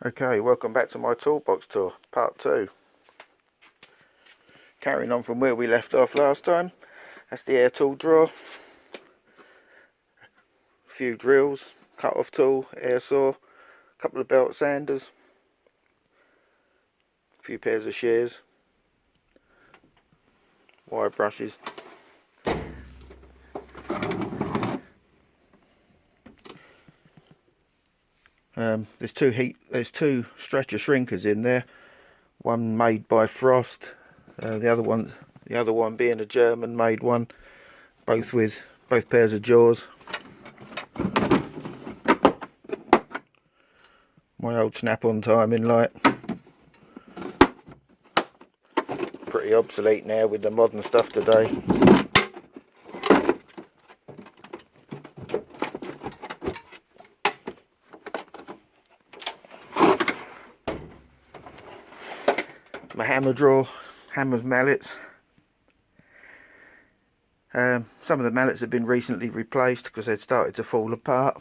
Okay, welcome back to my toolbox tour, part 2. Carrying on from where we left off last time. That's the air tool drawer. A few drills, cut-off tool, air saw, a couple of belt sanders, a few pairs of shears, wire brushes. There's two stretcher shrinkers in there. One made by Frost, the other one being a German-made one. Both with both pairs of jaws. My old snap-on timing light. Pretty obsolete now with the modern stuff today. My hammer drawer, hammers, mallets. Some of the mallets have been recently replaced because they'd started to fall apart.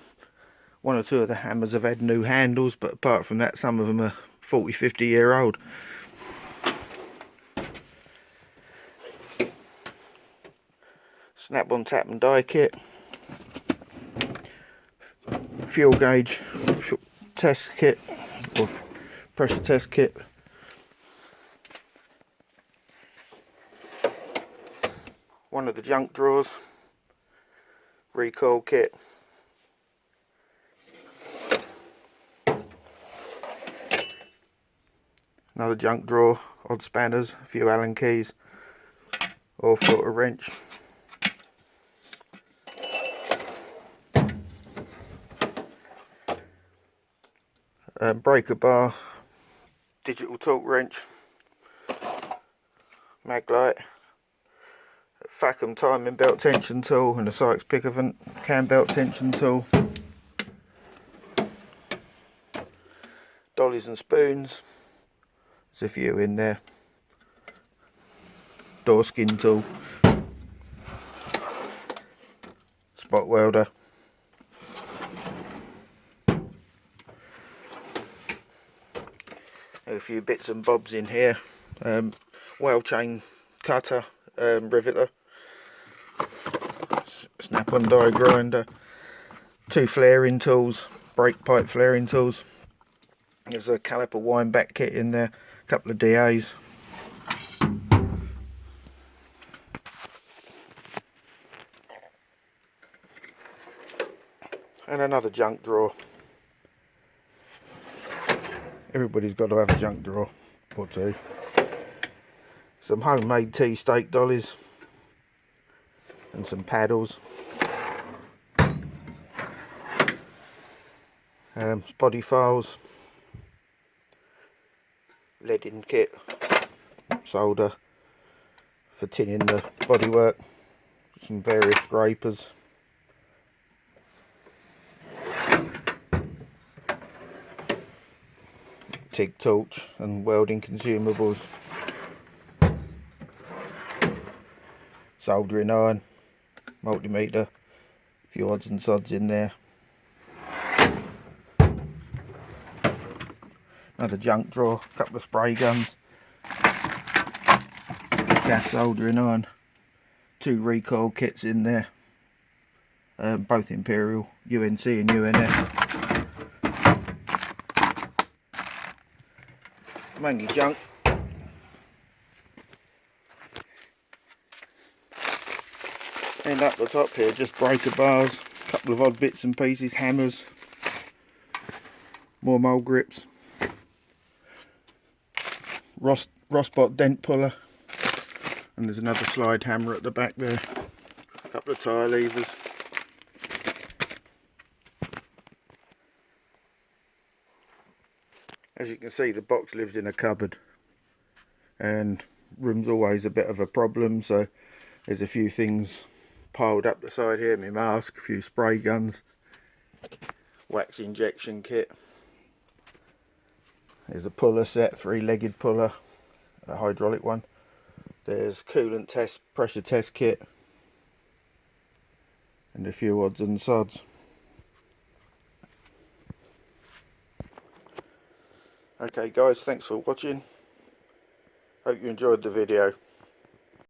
One or two of the hammers have had new handles, but apart from that, some of them are 40-50 year old. Snap-on tap and die kit. Fuel gauge test kit, or pressure test kit. One of the junk drawers, recoil kit. Another junk drawer, odd spanners, a few Allen keys, or foot a wrench. Breaker bar, digital torque wrench, mag light, Facom timing belt tension tool, and a Sykes Pickavant cam belt tension tool. Dollies and spoons. There's a few in there. Door skin tool. Spot welder. A few bits and bobs in here. Whale chain cutter, riveter. Snap-on die grinder. Two flaring tools. Brake pipe flaring tools. There's a caliper wind back kit in there. A couple of DAs. And another junk drawer. Everybody's got to have a junk drawer or two. Some homemade tea steak dollies. And some paddles. Body files. Leading kit. Solder for tinning the bodywork. Some various scrapers. TIG torch and welding consumables. Soldering iron. Multimeter. A few odds and sods in there. Another junk drawer, a couple of spray guns, gas soldering iron, two recoil kits in there, both Imperial, UNC and UNF. Mainly junk. And up the top here, just breaker bars, a couple of odd bits and pieces, hammers, more mole grips. Rostbot dent puller, and there's another slide hammer at the back there, a couple of tyre levers. As you can see, the box lives in a cupboard, and room's always a bit of a problem, so there's a few things piled up the side here. My mask, a few spray guns, wax injection kit. There's a puller set, 3-legged puller, a hydraulic one. There's coolant test, pressure test kit, and a few odds and sods. Okay guys, thanks for watching. Hope you enjoyed the video.